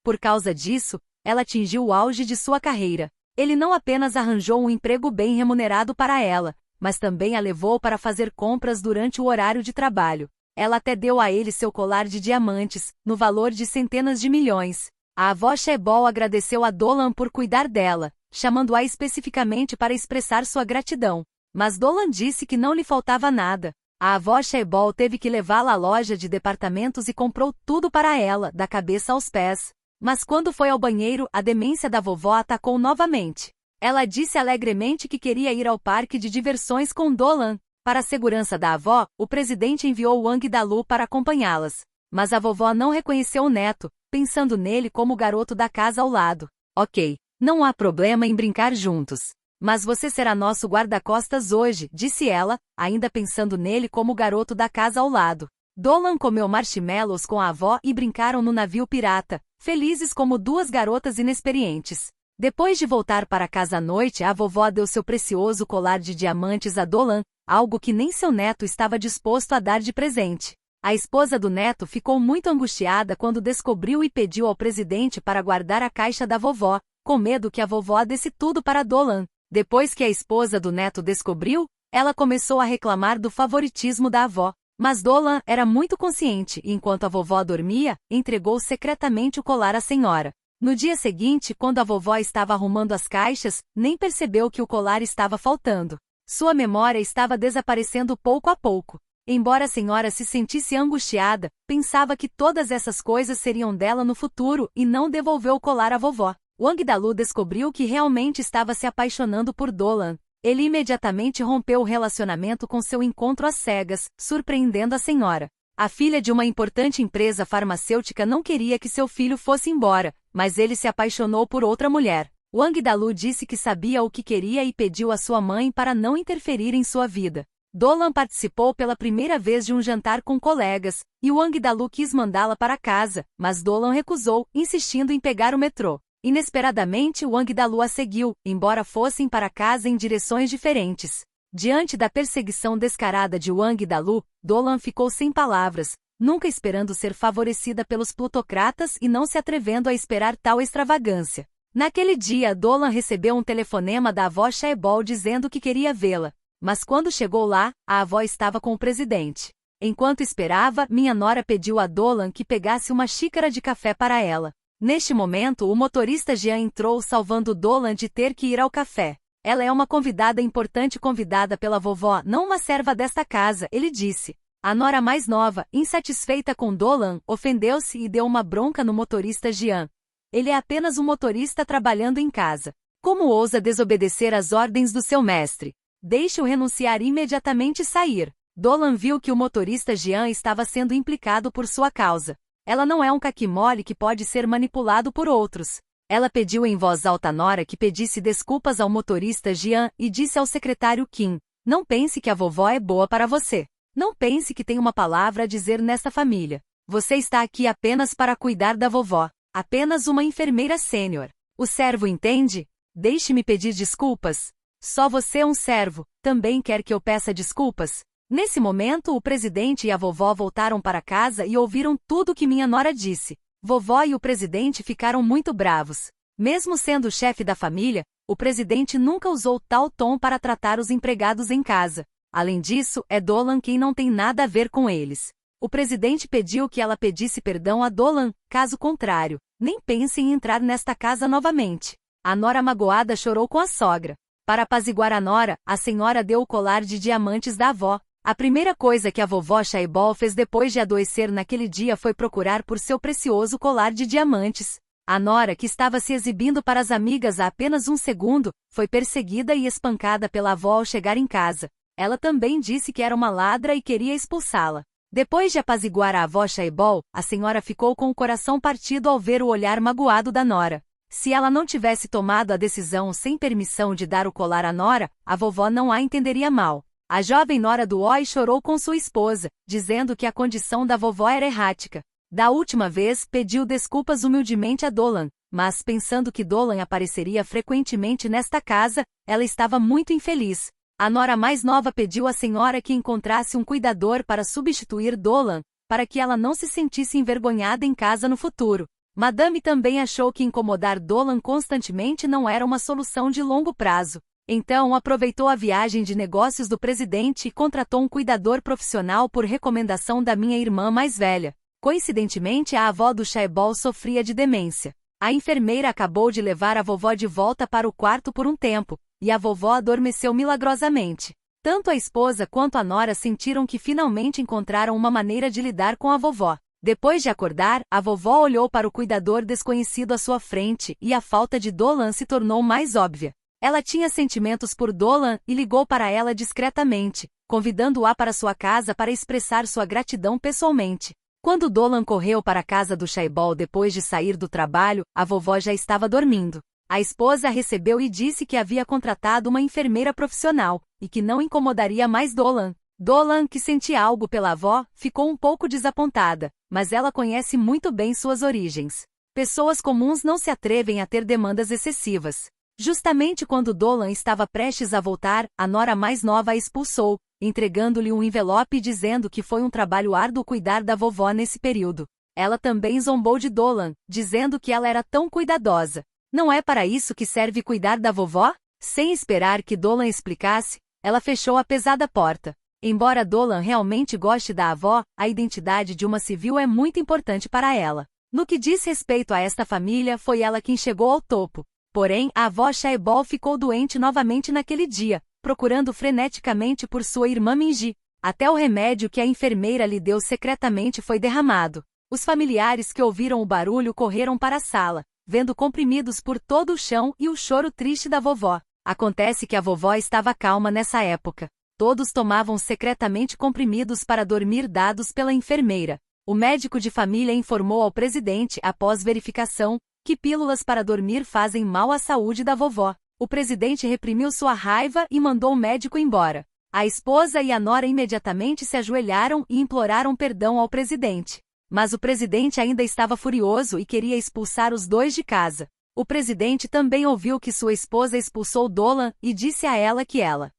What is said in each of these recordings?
Por causa disso, ela atingiu o auge de sua carreira. Ele não apenas arranjou um emprego bem remunerado para ela, mas também a levou para fazer compras durante o horário de trabalho. Ela até deu a ele seu colar de diamantes, no valor de centenas de milhões. A avó Shebol agradeceu a Dolan por cuidar dela, chamando-a especificamente para expressar sua gratidão. Mas Dolan disse que não lhe faltava nada. A avó Shebol teve que levá-la à loja de departamentos e comprou tudo para ela, da cabeça aos pés. Mas quando foi ao banheiro, a demência da vovó atacou novamente. Ela disse alegremente que queria ir ao parque de diversões com Dolan. Para a segurança da avó, o presidente enviou Wang Dalu para acompanhá-las. Mas a vovó não reconheceu o neto, pensando nele como o garoto da casa ao lado. Ok, não há problema em brincar juntos. Mas você será nosso guarda-costas hoje, disse ela, ainda pensando nele como o garoto da casa ao lado. Dolan comeu marshmallows com a avó e brincaram no navio pirata, felizes como duas garotas inexperientes. Depois de voltar para casa à noite, a vovó deu seu precioso colar de diamantes a Dolan, algo que nem seu neto estava disposto a dar de presente. A esposa do neto ficou muito angustiada quando descobriu e pediu ao presidente para guardar a caixa da vovó, com medo que a vovó desse tudo para Dolan. Depois que a esposa do neto descobriu, ela começou a reclamar do favoritismo da avó. Mas Dolan era muito consciente e, enquanto a vovó dormia, entregou secretamente o colar à senhora. No dia seguinte, quando a vovó estava arrumando as caixas, nem percebeu que o colar estava faltando. Sua memória estava desaparecendo pouco a pouco. Embora a senhora se sentisse angustiada, pensava que todas essas coisas seriam dela no futuro e não devolveu o colar à vovó. Wang Dalu descobriu que realmente estava se apaixonando por Dolan. Ele imediatamente rompeu o relacionamento com seu encontro às cegas, surpreendendo a senhora. A filha de uma importante empresa farmacêutica não queria que seu filho fosse embora, mas ele se apaixonou por outra mulher. Wang Dalu disse que sabia o que queria e pediu à sua mãe para não interferir em sua vida. Dolan participou pela primeira vez de um jantar com colegas, e Wang Dalu quis mandá-la para casa, mas Dolan recusou, insistindo em pegar o metrô. Inesperadamente, Wang Dalu a seguiu, embora fossem para casa em direções diferentes. Diante da perseguição descarada de Wang Dalu, Dolan ficou sem palavras, nunca esperando ser favorecida pelos plutocratas e não se atrevendo a esperar tal extravagância. Naquele dia, Dolan recebeu um telefonema da avó Shebol dizendo que queria vê-la. Mas quando chegou lá, a avó estava com o presidente. Enquanto esperava, minha nora pediu a Dolan que pegasse uma xícara de café para ela. Neste momento, o motorista Jean entrou salvando Dolan de ter que ir ao café. Ela é uma convidada importante convidada pela vovó, não uma serva desta casa, ele disse. A nora mais nova, insatisfeita com Dolan, ofendeu-se e deu uma bronca no motorista Jean. Ele é apenas um motorista trabalhando em casa. Como ousa desobedecer às ordens do seu mestre? Deixe-o renunciar imediatamente e sair. Dolan viu que o motorista Jean estava sendo implicado por sua causa. Ela não é um caquimole que pode ser manipulado por outros. Ela pediu em voz alta à nora que pedisse desculpas ao motorista Jean e disse ao secretário Kim: não pense que a vovó é boa para você. Não pense que tem uma palavra a dizer nesta família. Você está aqui apenas para cuidar da vovó. Apenas uma enfermeira sênior. O servo entende? Deixe-me pedir desculpas. Só você é um servo. Também quer que eu peça desculpas? Nesse momento, o presidente e a vovó voltaram para casa e ouviram tudo o que minha nora disse. Vovó e o presidente ficaram muito bravos. Mesmo sendo o chefe da família, o presidente nunca usou tal tom para tratar os empregados em casa. Além disso, é Dolan quem não tem nada a ver com eles. O presidente pediu que ela pedisse perdão a Dolan, caso contrário, nem pense em entrar nesta casa novamente. A nora magoada chorou com a sogra. Para apaziguar a nora, a senhora deu o colar de diamantes da avó. A primeira coisa que a vovó Shebol fez depois de adoecer naquele dia foi procurar por seu precioso colar de diamantes. A nora, que estava se exibindo para as amigas há apenas um segundo, foi perseguida e espancada pela avó ao chegar em casa. Ela também disse que era uma ladra e queria expulsá-la. Depois de apaziguar a avó Shebol, a senhora ficou com o coração partido ao ver o olhar magoado da nora. Se ela não tivesse tomado a decisão sem permissão de dar o colar à nora, a vovó não a entenderia mal. A jovem nora do Oi chorou com sua esposa, dizendo que a condição da vovó era errática. Da última vez, pediu desculpas humildemente a Dolan, mas pensando que Dolan apareceria frequentemente nesta casa, ela estava muito infeliz. A nora mais nova pediu à senhora que encontrasse um cuidador para substituir Dolan, para que ela não se sentisse envergonhada em casa no futuro. Madame também achou que incomodar Dolan constantemente não era uma solução de longo prazo. Então aproveitou a viagem de negócios do presidente e contratou um cuidador profissional por recomendação da minha irmã mais velha. Coincidentemente, a avó do Shaibol sofria de demência. A enfermeira acabou de levar a vovó de volta para o quarto por um tempo, e a vovó adormeceu milagrosamente. Tanto a esposa quanto a nora sentiram que finalmente encontraram uma maneira de lidar com a vovó. Depois de acordar, a vovó olhou para o cuidador desconhecido à sua frente e a falta de Dolan se tornou mais óbvia. Ela tinha sentimentos por Dolan e ligou para ela discretamente, convidando-a para sua casa para expressar sua gratidão pessoalmente. Quando Dolan correu para a casa do Shaibol depois de sair do trabalho, a vovó já estava dormindo. A esposa a recebeu e disse que havia contratado uma enfermeira profissional, e que não incomodaria mais Dolan. Dolan, que sentia algo pela avó, ficou um pouco desapontada, mas ela conhece muito bem suas origens. Pessoas comuns não se atrevem a ter demandas excessivas. Justamente quando Dolan estava prestes a voltar, a nora mais nova a expulsou, entregando-lhe um envelope dizendo que foi um trabalho árduo cuidar da vovó nesse período. Ela também zombou de Dolan, dizendo que ela era tão cuidadosa. Não é para isso que serve cuidar da vovó? Sem esperar que Dolan explicasse, ela fechou a pesada porta. Embora Dolan realmente goste da avó, a identidade de uma civil é muito importante para ela. No que diz respeito a esta família, foi ela quem chegou ao topo. Porém, a avó Shaibol ficou doente novamente naquele dia, procurando freneticamente por sua irmã Minji. Até o remédio que a enfermeira lhe deu secretamente foi derramado. Os familiares que ouviram o barulho correram para a sala, vendo comprimidos por todo o chão e o choro triste da vovó. Acontece que a vovó estava calma nessa época. Todos tomavam secretamente comprimidos para dormir dados pela enfermeira. O médico de família informou ao presidente, após verificação, que pílulas para dormir fazem mal à saúde da vovó. O presidente reprimiu sua raiva e mandou o médico embora. A esposa e a nora imediatamente se ajoelharam e imploraram perdão ao presidente. Mas o presidente ainda estava furioso e queria expulsar os dois de casa. O presidente também ouviu que sua esposa expulsou Dolan e disse a ela que ela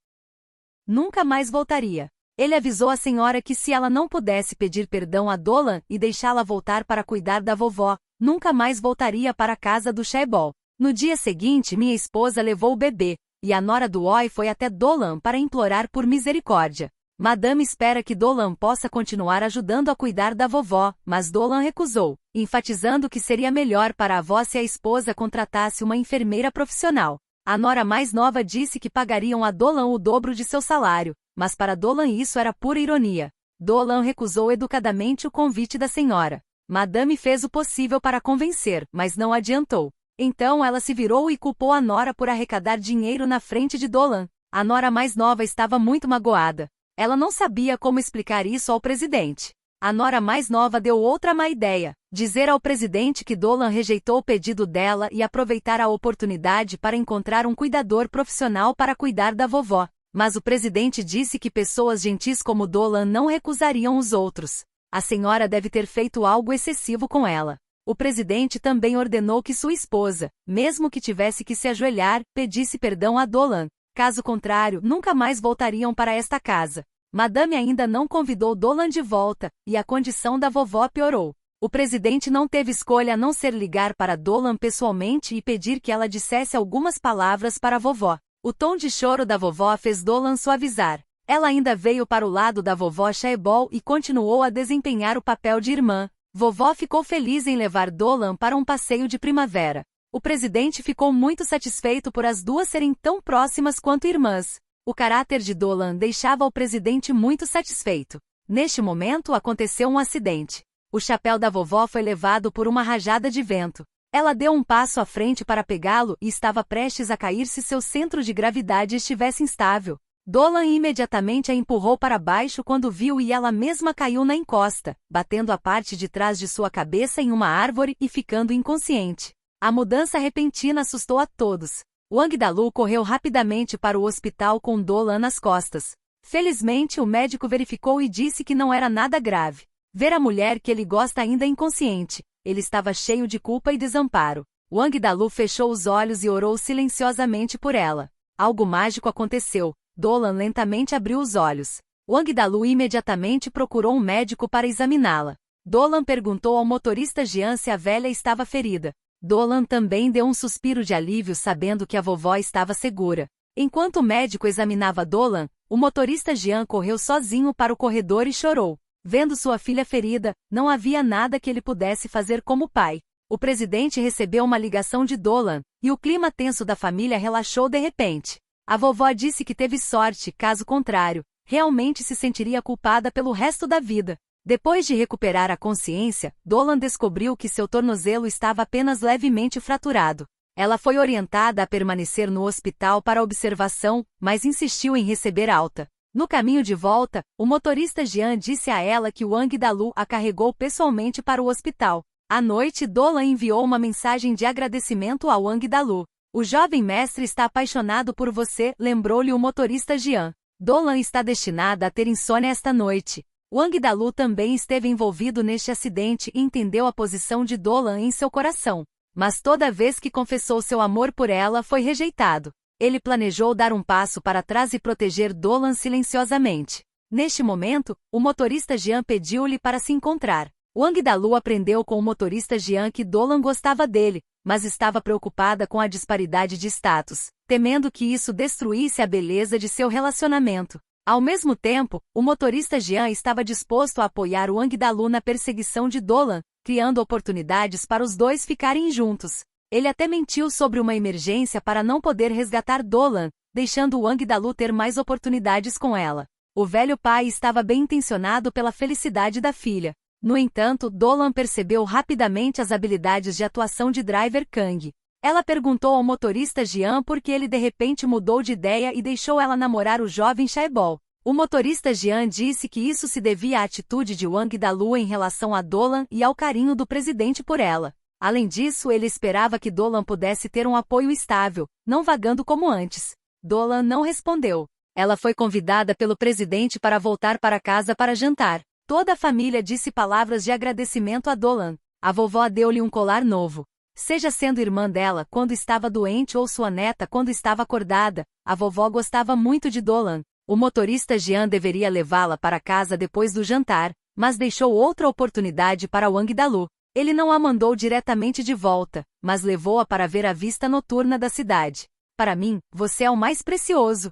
nunca mais voltaria. Ele avisou a senhora que se ela não pudesse pedir perdão a Dolan e deixá-la voltar para cuidar da vovó, nunca mais voltaria para a casa do Shaibol. No dia seguinte, minha esposa levou o bebê, e a nora do Oi foi até Dolan para implorar por misericórdia. Madame espera que Dolan possa continuar ajudando a cuidar da vovó, mas Dolan recusou, enfatizando que seria melhor para a avó se a esposa contratasse uma enfermeira profissional. A nora mais nova disse que pagariam a Dolan o dobro de seu salário, mas para Dolan isso era pura ironia. Dolan recusou educadamente o convite da senhora. Madame fez o possível para convencer, mas não adiantou. Então ela se virou e culpou a nora por arrecadar dinheiro na frente de Dolan. A nora mais nova estava muito magoada. Ela não sabia como explicar isso ao presidente. A nora mais nova deu outra má ideia: dizer ao presidente que Dolan rejeitou o pedido dela e aproveitar a oportunidade para encontrar um cuidador profissional para cuidar da vovó. Mas o presidente disse que pessoas gentis como Dolan não recusariam os outros. A senhora deve ter feito algo excessivo com ela. O presidente também ordenou que sua esposa, mesmo que tivesse que se ajoelhar, pedisse perdão a Dolan. Caso contrário, nunca mais voltariam para esta casa. Madame ainda não convidou Dolan de volta, e a condição da vovó piorou. O presidente não teve escolha a não ser ligar para Dolan pessoalmente e pedir que ela dissesse algumas palavras para a vovó. O tom de choro da vovó fez Dolan suavizar. Ela ainda veio para o lado da vovó Shaibol e continuou a desempenhar o papel de irmã. Vovó ficou feliz em levar Dolan para um passeio de primavera. O presidente ficou muito satisfeito por as duas serem tão próximas quanto irmãs. O caráter de Dolan deixava o presidente muito satisfeito. Neste momento aconteceu um acidente. O chapéu da vovó foi levado por uma rajada de vento. Ela deu um passo à frente para pegá-lo e estava prestes a cair se seu centro de gravidade estivesse instável. Dolan imediatamente a empurrou para baixo quando viu e ela mesma caiu na encosta, batendo a parte de trás de sua cabeça em uma árvore e ficando inconsciente. A mudança repentina assustou a todos. Wang Dalu correu rapidamente para o hospital com Dolan nas costas. Felizmente o médico verificou e disse que não era nada grave. Ver a mulher que ele gosta ainda inconsciente, ele estava cheio de culpa e desamparo. Wang Dalu fechou os olhos e orou silenciosamente por ela. Algo mágico aconteceu. Dolan lentamente abriu os olhos. Wang Dalu imediatamente procurou um médico para examiná-la. Dolan perguntou ao motorista Jean se a velha estava ferida. Dolan também deu um suspiro de alívio sabendo que a vovó estava segura. Enquanto o médico examinava Dolan, o motorista Jean correu sozinho para o corredor e chorou. Vendo sua filha ferida, não havia nada que ele pudesse fazer como pai. O presidente recebeu uma ligação de Dolan, e o clima tenso da família relaxou de repente. A vovó disse que teve sorte, caso contrário, realmente se sentiria culpada pelo resto da vida. Depois de recuperar a consciência, Dolan descobriu que seu tornozelo estava apenas levemente fraturado. Ela foi orientada a permanecer no hospital para observação, mas insistiu em receber alta. No caminho de volta, o motorista Jean disse a ela que Wang Dalu a carregou pessoalmente para o hospital. À noite, Dolan enviou uma mensagem de agradecimento a Wang Dalu. O jovem mestre está apaixonado por você, lembrou-lhe o motorista Jean. Dolan está destinada a ter insônia esta noite. Wang Dalu também esteve envolvido neste acidente e entendeu a posição de Dolan em seu coração. Mas toda vez que confessou seu amor por ela foi rejeitado. Ele planejou dar um passo para trás e proteger Dolan silenciosamente. Neste momento, o motorista Jean pediu-lhe para se encontrar. Wang Dalu aprendeu com o motorista Jean que Dolan gostava dele, mas estava preocupada com a disparidade de status, temendo que isso destruísse a beleza de seu relacionamento. Ao mesmo tempo, o motorista Jean estava disposto a apoiar Wang Dalu na perseguição de Dolan, criando oportunidades para os dois ficarem juntos. Ele até mentiu sobre uma emergência para não poder resgatar Dolan, deixando Wang Dalu ter mais oportunidades com ela. O velho pai estava bem intencionado pela felicidade da filha. No entanto, Dolan percebeu rapidamente as habilidades de atuação de Driver Kang. Ela perguntou ao motorista Jean por que ele de repente mudou de ideia e deixou ela namorar o jovem Chaebol. O motorista Jean disse que isso se devia à atitude de Wang Dalu em relação a Dolan e ao carinho do presidente por ela. Além disso, ele esperava que Dolan pudesse ter um apoio estável, não vagando como antes. Dolan não respondeu. Ela foi convidada pelo presidente para voltar para casa para jantar. Toda a família disse palavras de agradecimento a Dolan. A vovó deu-lhe um colar novo. Seja sendo irmã dela quando estava doente ou sua neta quando estava acordada, a vovó gostava muito de Dolan. O motorista Jean deveria levá-la para casa depois do jantar, mas deixou outra oportunidade para Wang Dalu. Ele não a mandou diretamente de volta, mas levou-a para ver a vista noturna da cidade. Para mim, você é o mais precioso,